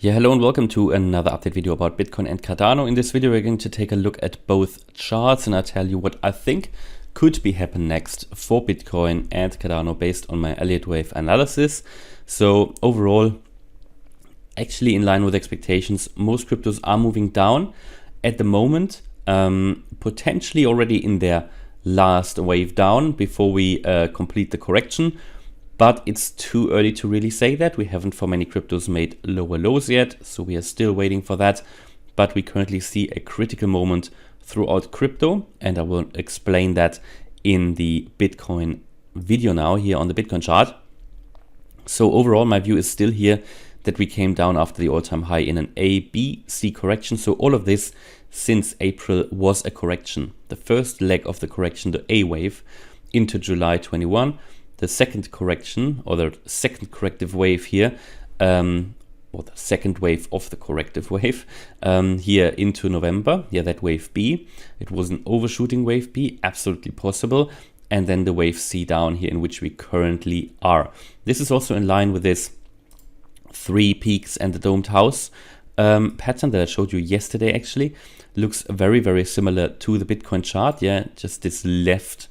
Yeah, hello and welcome to another update video about Bitcoin and Cardano. In this video, we're going to take a look at both charts and I'll tell you what I think could be happen next for Bitcoin and Cardano based on my Elliott Wave analysis. So overall, actually in line with expectations, most cryptos are moving down at the moment, potentially already in their last wave down before we complete the correction. But it's too early to really say that. We haven't for many cryptos made lower lows yet, so we are still waiting for that. But we currently see a critical moment throughout crypto, and I will explain that in the Bitcoin video now here on the Bitcoin chart. So overall, my view is still here that we came down after the all-time high in an A, B, C correction. So all of this since April was a correction. The first leg of the correction, the A wave, into July 21. The second correction, or the second corrective wave here, or the second wave of the corrective wave here into November. Yeah, that wave B. It was an overshooting wave B, absolutely possible. And then the wave C down here in which we currently are. This is also in line with this three peaks and the domed house pattern that I showed you yesterday actually. Looks very, very similar to the Bitcoin chart. Yeah, just this left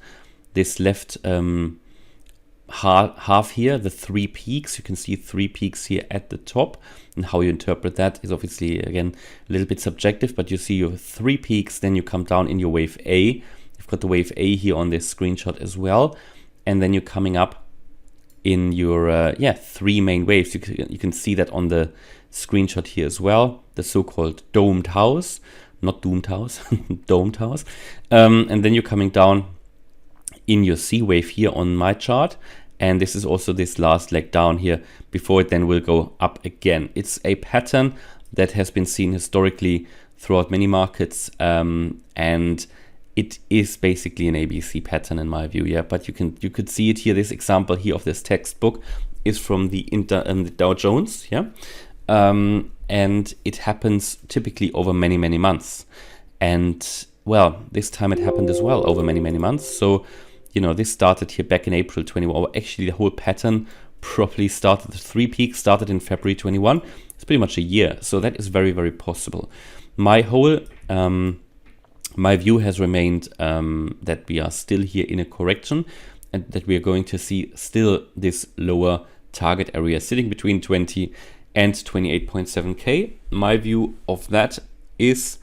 half here, the three peaks. You can see three peaks here at the top, and how you interpret that is obviously again a little bit subjective, but you see your three peaks, then you come down in your wave A. You've got the wave A here on this screenshot as well, and then you're coming up in your three main waves. You can see that on the screenshot here as well, the so-called domed house, not doomed house, domed house, and then you're coming down in your C wave here on my chart, and this is also this last leg down here before it then will go up again. It's a pattern that has been seen historically throughout many markets, and it is basically an ABC pattern in my view. Yeah, but you could see it here. This example here of this textbook is from the Dow Jones. Yeah, and it happens typically over many months, and well, this time it happened as well over many months. So you know, this started here back in April 21. Actually, the whole pattern probably started, the three peaks started in February 21. It's pretty much a year. So that is very, very possible. My whole, my view has remained that we are still here in a correction and that we are going to see still this lower target area sitting between 20 and 28.7K. My view of that is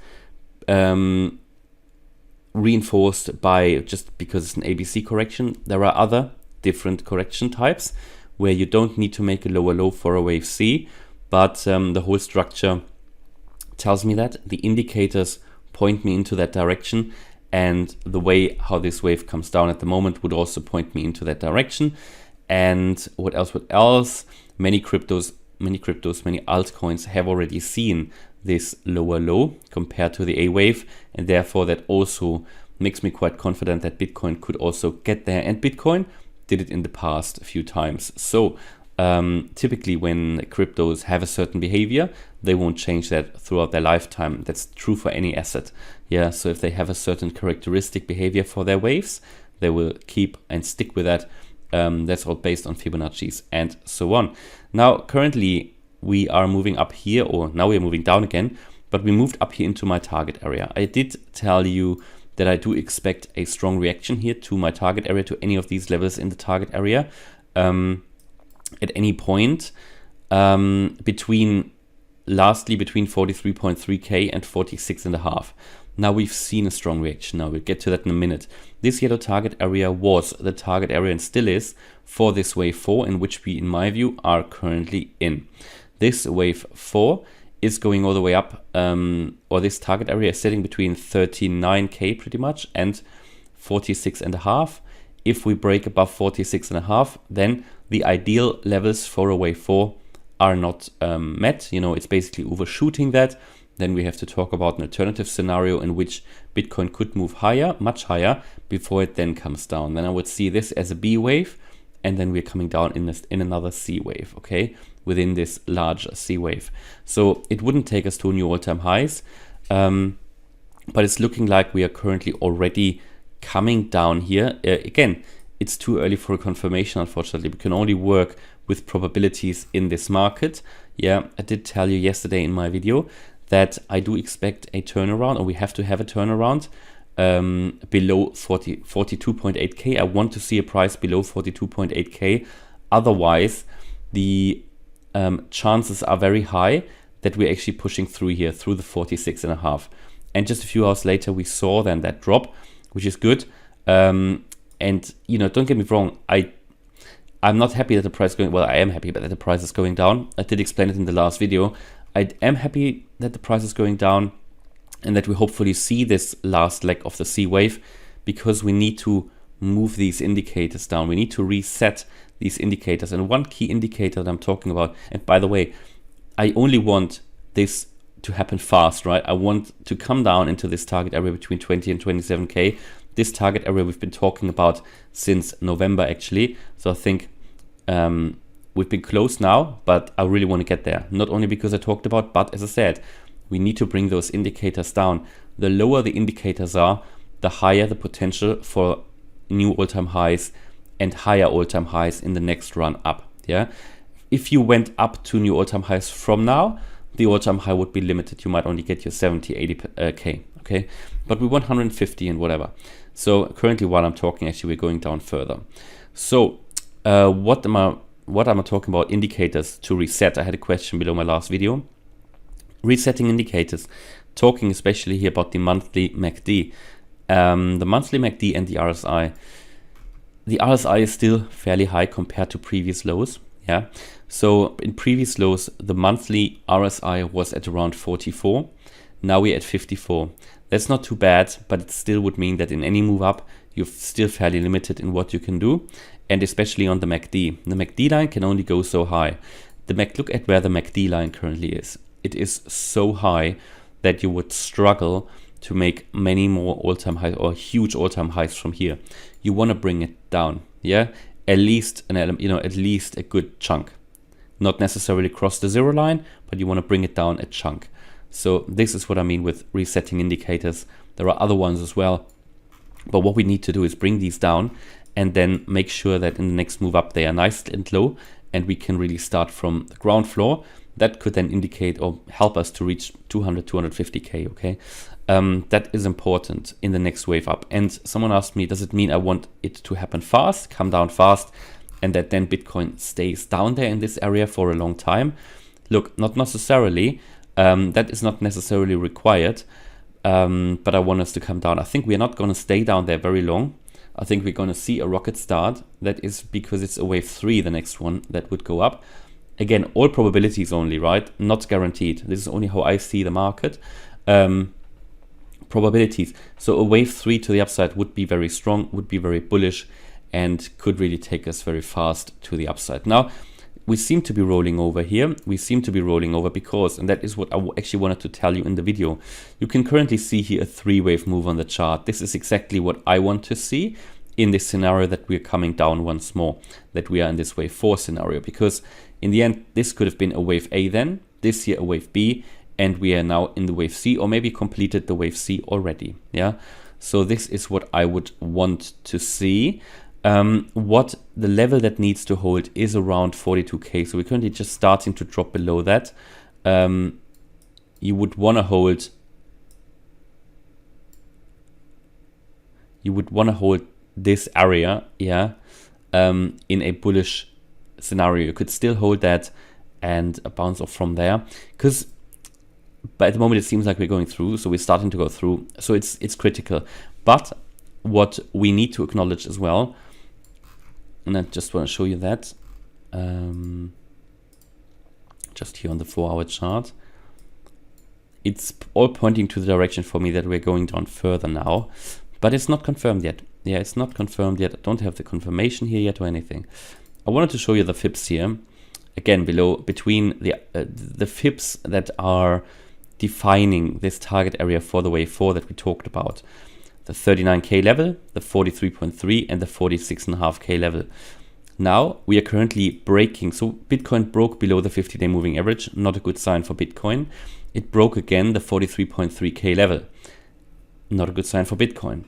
reinforced by, just because it's an ABC correction, there are other different correction types where you don't need to make a lower low for a wave C, but the whole structure tells me that. The indicators point me into that direction, and the way how this wave comes down at the moment would also point me into that direction. And what else? Many cryptos, many altcoins have already seen this lower low compared to the A wave, and therefore that also makes me quite confident that Bitcoin could also get there, and Bitcoin did it in the past a few times. So typically when cryptos have a certain behavior, they won't change that throughout their lifetime. That's true for any asset. Yeah, so if they have a certain characteristic behavior for their waves, they will keep and stick with that. That's all based on Fibonacci's and so on. Now currently we are moving up here, or now we are moving down again, but we moved up here into my target area. I did tell you that I do expect a strong reaction here to my target area, to any of these levels in the target area at any point between 43.3K and 46.5. Now we've seen a strong reaction. Now we'll get to that in a minute. This yellow target area was the target area and still is for this wave 4, in which we, in my view, are currently in. This wave 4 is going all the way up, or this target area is sitting between 39K pretty much and 46.5. If we break above 46.5, then the ideal levels for a wave 4 are not met. You know, it's basically overshooting that. Then we have to talk about an alternative scenario in which Bitcoin could move higher, much higher, before it then comes down. Then I would see this as a B wave, and then we're coming down in another C wave, okay, within this large C wave. So it wouldn't take us to new all-time highs, but it's looking like we are currently already coming down here. Again, it's too early for a confirmation, unfortunately. We can only work with probabilities in this market. Yeah, I did tell you yesterday in my video that I do expect a turnaround, or we have to have a turnaround below 42.8k. I want to see a price below 42.8k. Otherwise, the chances are very high that we're actually pushing through here, through the 46.5. And just a few hours later, we saw then that drop, which is good. And, you know, don't get me wrong, I'm not happy that the price is going, well, I am happy that the price is going down. I did explain it in the last video. I am happy that the price is going down and that we hopefully see this last leg of the C wave, because we need to move these indicators down. We need to reset these indicators. And one key indicator that I'm talking about, and by the way, I only want this to happen fast, right? I want to come down into this target area between 20 and 27k. This target area we've been talking about since November, actually. So I think we've been close now, but I really want to get there. Not only because I talked about, but as I said, we need to bring those indicators down. The lower the indicators are, the higher the potential for new all-time highs and higher all-time highs in the next run up. Yeah. If you went up to new all-time highs from now, the all-time high would be limited. You might only get your 70, 80k, okay? But we want 150 and whatever. So currently while I'm talking, actually we're going down further. So what am I talking about? Indicators to reset. I had a question below my last video. Resetting indicators, talking especially here about the monthly MACD. The monthly MACD and the RSI. The RSI is still fairly high compared to previous lows. Yeah, so in previous lows, the monthly RSI was at around 44. Now we're at 54. That's not too bad, but it still would mean that in any move up, you're still fairly limited in what you can do, and especially on the MACD. The MACD line can only go so high. Look at where the MACD line currently is. It is so high that you would struggle to make many more all-time highs or huge all-time highs from here. You want to bring it down, yeah? At least an element, at least a good chunk. Not necessarily cross the zero line, but you want to bring it down a chunk. So this is what I mean with resetting indicators. There are other ones as well. But what we need to do is bring these down and then make sure that in the next move up they are nice and low, and we can really start from the ground floor. That could then indicate or help us to reach 200, 250k, okay? That is important in the next wave up. And someone asked me, does it mean I want it to happen fast, come down fast, and that then Bitcoin stays down there in this area for a long time? Look, not necessarily. That is not necessarily required, but I want us to come down. I think we're not going to stay down there very long. I think we're going to see a rocket start. That is because it's a wave 3, the next one that would go up. Again, all probabilities only, right? Not guaranteed. This is only how I see the market. Probabilities. So a wave 3 to the upside would be very strong, would be very bullish, and could really take us very fast to the upside. Now, we seem to be rolling over here. We seem to be rolling over because, and that is what I actually wanted to tell you in the video, you can currently see here a 3-wave move on the chart. This is exactly what I want to see in this scenario, that we're coming down once more, that we are in this wave 4 scenario, because in the end, this could have been a wave A then, this here a wave B, and we are now in the wave C, or maybe completed the wave C already. Yeah. So this is what I would want to see. What the level that needs to hold is around 42k. So we're currently just starting to drop below that. You would want to hold. You would want to hold this area, yeah, in a bullish scenario. You could still hold that and bounce off from there, because. But at the moment it seems like we're going through, so we're starting to go through. So it's critical. But what we need to acknowledge as well, and I just want to show you that, just here on the 4-hour chart, it's all pointing to the direction for me that we're going down further now, but it's not confirmed yet. Yeah, it's not confirmed yet. I don't have the confirmation here yet or anything. I wanted to show you the fibs here. Again, between the fibs that are defining this target area for the wave 4 that we talked about. The 39k level, the 43.3 and the 46.5k level. Now we are currently breaking. So Bitcoin broke below the 50-day moving average. Not a good sign for Bitcoin. It broke again the 43.3k level. Not a good sign for Bitcoin.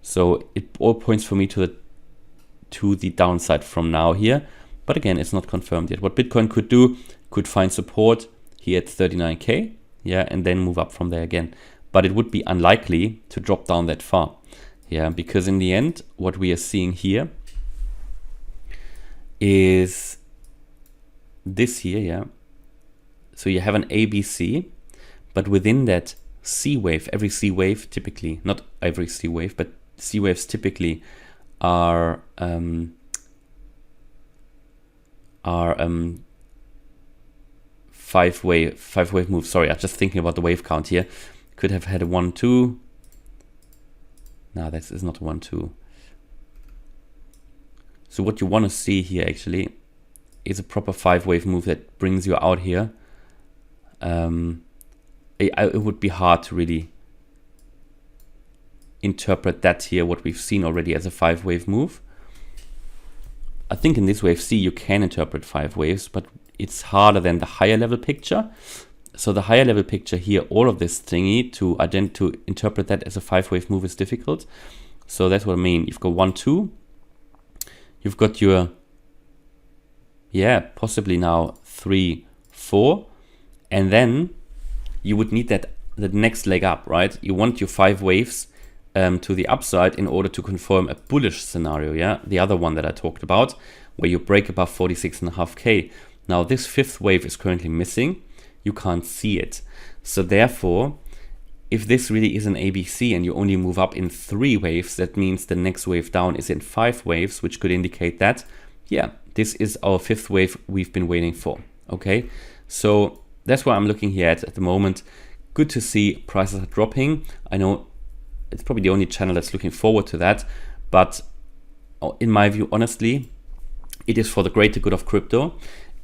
So it all points for me to to the downside from now here. But again, it's not confirmed yet. What Bitcoin could do, could find support here at 39K, yeah, and then move up from there again. But it would be unlikely to drop down that far, yeah, because in the end, what we are seeing here is this here, yeah. So you have an ABC, but within that C wave, every C wave typically, not every C wave, but C waves typically are five wave moves. Sorry, I'm just thinking about the wave count here. Could have had a 1, 2. No, this is not a 1, 2. So what you want to see here actually is a proper 5-wave move that brings you out here. It would be hard to really interpret that here, what we've seen already, as a 5-wave move. I think in this wave C you can interpret 5 waves, but it's harder than the higher level picture. So the higher level picture here, all of this thingy to interpret that as a 5-wave move is difficult. So that's what I mean. You've got 1, 2. You've got your, yeah, possibly now 3, 4. And then you would need the next leg up, right? You want your 5 waves to the upside in order to confirm a bullish scenario, yeah? The other one that I talked about, where you break above 46.5K. Now this 5th wave is currently missing. You can't see it. So therefore, if this really is an ABC and you only move up in 3 waves, that means the next wave down is in 5 waves, which could indicate that, yeah, this is our 5th wave we've been waiting for, okay? So that's what I'm looking here at the moment. Good to see prices are dropping. I know it's probably the only channel that's looking forward to that, but in my view, honestly, it is for the greater good of crypto.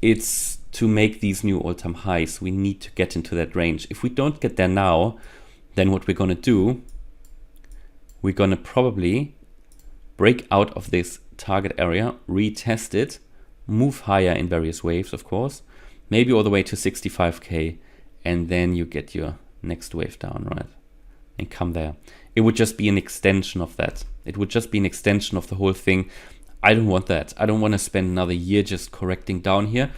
It's to make these new all-time highs. We need to get into that range. If we don't get there now, then what we're going to do, we're going to probably break out of this target area, retest it, move higher in various waves, of course, maybe all the way to 65K, and then you get your next wave down, right? And come there. It would just be an extension of that. It would just be an extension of the whole thing. I don't want that. I don't want to spend another year just correcting down here.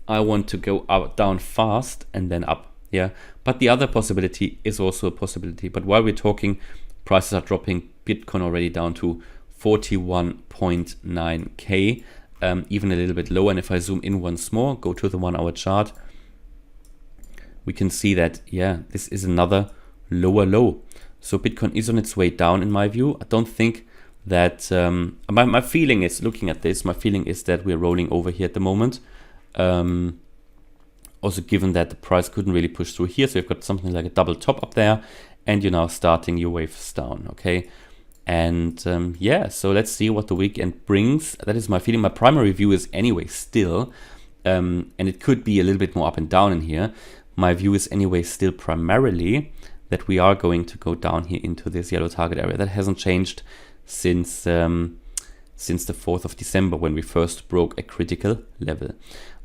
I want to go out, down fast and then up. Yeah, but the other possibility is also a possibility. But while we're talking, prices are dropping. Bitcoin already down to 41.9K, even a little bit lower. And if I zoom in once more, go to the 1-hour chart, we can see that, yeah, this is another lower low. So Bitcoin is on its way down, in my view. I don't think that, my feeling is, looking at this, my feeling is that we're rolling over here at the moment. Also given that the price couldn't really push through here, so you've got something like a double top up there, and you're now starting your waves down, okay? And yeah, so let's see what the weekend brings. That is my feeling. My primary view is anyway still, and it could be a little bit more up and down in here. My view is anyway still primarily that we are going to go down here into this yellow target area. That hasn't changed since the 4th of December when we first broke a critical level.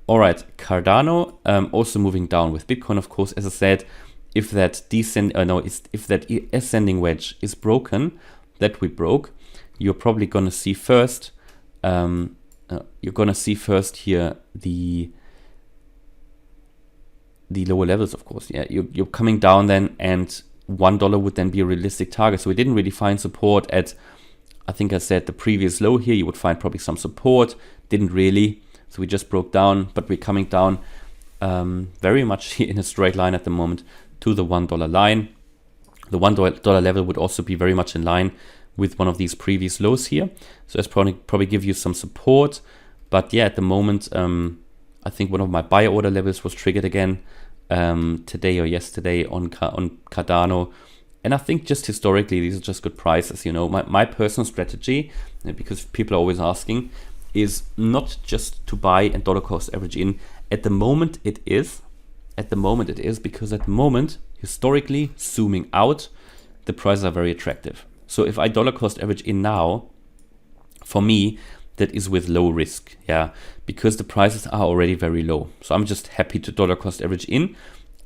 All right, Cardano also moving down with Bitcoin, of course. As I said, if that if that ascending wedge is broken, that we broke, you're probably gonna see first. You're gonna see first here the lower levels, of course. Yeah, you're coming down then, and $1 would then be a realistic target. So we didn't really find support at, I think I said the previous low here. You would find probably some support. Didn't really. So we just broke down, but we're coming down very much in a straight line at the moment to the $1 line. The $1 level would also be very much in line with one of these previous lows here. So that's probably give you some support. But yeah, at the moment, I think one of my buy order levels was triggered again today or yesterday on Cardano. And I think just historically, these are just good prices. You know, my personal strategy, because people are always asking, is not just to buy and dollar cost average in. At the moment it is because at the moment, historically, zooming out, the prices are very attractive. So if I dollar cost average in now, for me, that is with low risk, yeah, because the prices are already very low. So I'm just happy to dollar cost average in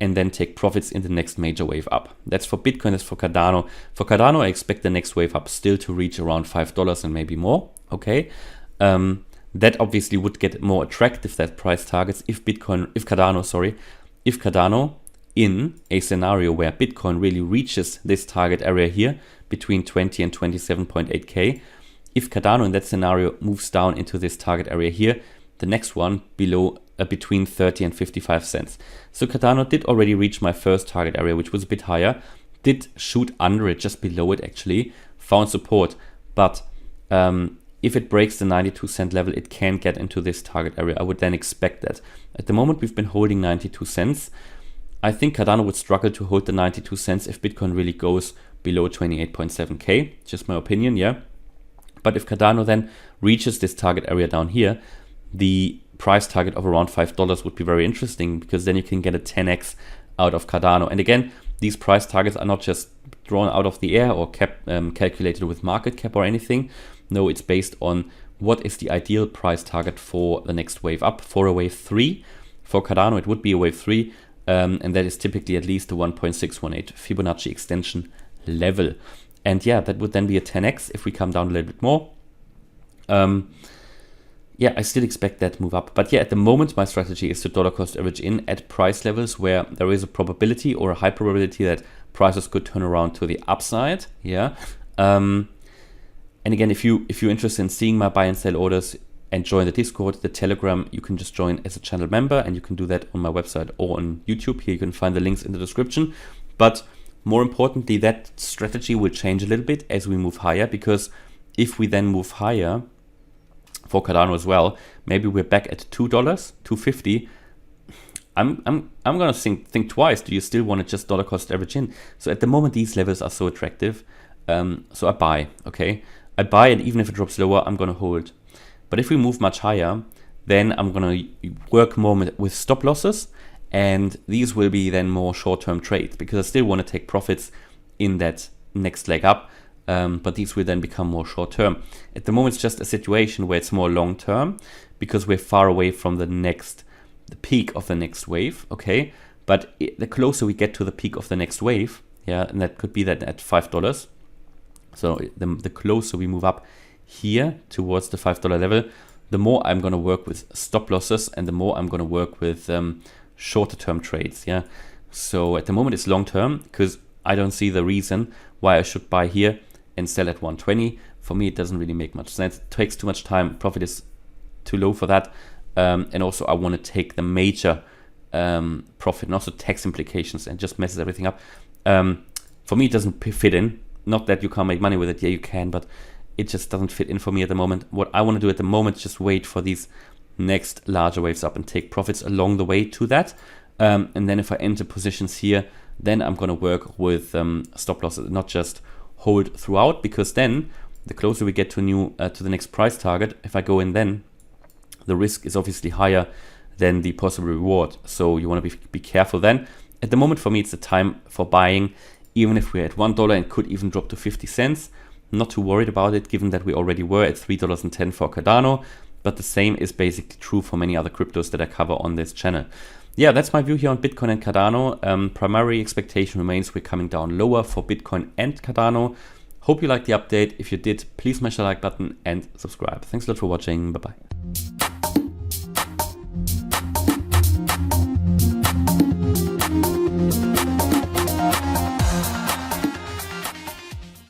and then take profits in the next major wave up. That's for Bitcoin, that's for Cardano. For Cardano, I expect the next wave up still to reach around $5 and maybe more, okay? That obviously would get more attractive, that price targets, if Cardano in a scenario where Bitcoin really reaches this target area here between 20 and 27.8k. If Cardano in that scenario moves down into this target area here, the next one below between 30 and 55 cents. So Cardano did already reach my first target area, which was a bit higher, did shoot under it, just below it actually, found support. But if it breaks the 92-cent level, it can get into this target area. I would then expect that. At the moment, we've been holding 92 cents. I think Cardano would struggle to hold the 92 cents if Bitcoin really goes below 28.7k, just my opinion, yeah. But if Cardano then reaches this target area down here, the price target of around $5 would be very interesting, because then you can get a 10x out of Cardano. And again, these price targets are not just drawn out of the air or calculated with market cap or anything. No, it's based on what is the ideal price target for the next wave up. For a wave 3, for Cardano, it would be a wave 3, and that is typically at least the 1.618 Fibonacci extension level. And yeah, that would then be a 10x if we come down a little bit more. Yeah, I still expect that to move up. But yeah, at the moment, my strategy is to dollar cost average in at price levels where there is a probability or a high probability that prices could turn around to the upside. Yeah. And again, if you're interested in seeing my buy and sell orders and join the Discord, the Telegram, you can just join as a channel member, and you can do that on my website or on YouTube. Here you can find the links in the description. But more importantly, that strategy will change a little bit as we move higher, because if we then move higher for Cardano as well, maybe we're back at $2, $2.50. I'm gonna think twice. Do you still want to just dollar cost average in? So at the moment, these levels are so attractive. So I buy, okay? I buy, and even if it drops lower, I'm gonna hold. But if we move much higher, then I'm gonna work more with stop losses, and these will be then more short-term trades, because I still want to take profits in that next leg up. But these will then become more short-term. At the moment, it's just a situation where it's more long-term, because we're far away from the peak of the next wave, okay? But the closer we get to the peak of the next wave, yeah, and that could be that at $5. So the closer we move up here towards the $5 level, the more I'm going to work with stop losses, and the more I'm going to work with shorter term trades. Yeah. So at the moment it's long term, because I don't see the reason why I should buy here and sell at 120. For me, it doesn't really make much sense. It takes too much time. Profit is too low for that. And also I want to take the major profit and also tax implications, and just messes everything up. For me, it doesn't fit in. Not that you can't make money with it. Yeah, you can, but it just doesn't fit in for me at the moment. What I want to do at the moment is just wait for these next larger waves up and take profits along the way to that. And then if I enter positions here, then I'm going to work with stop losses, not just hold throughout, because then the closer we get to the next price target, if I go in then, the risk is obviously higher than the possible reward. So you want to be careful then. At the moment, for me, it's the time for buying, even if we're at $1 and could even drop to 50 cents. Not too worried about it, given that we already were at $3.10 for Cardano. But the same is basically true for many other cryptos that I cover on this channel. Yeah, that's my view here on Bitcoin and Cardano. Primary expectation remains we're coming down lower for Bitcoin and Cardano. Hope you liked the update. If you did, please smash the like button and subscribe. Thanks a lot for watching. Bye-bye.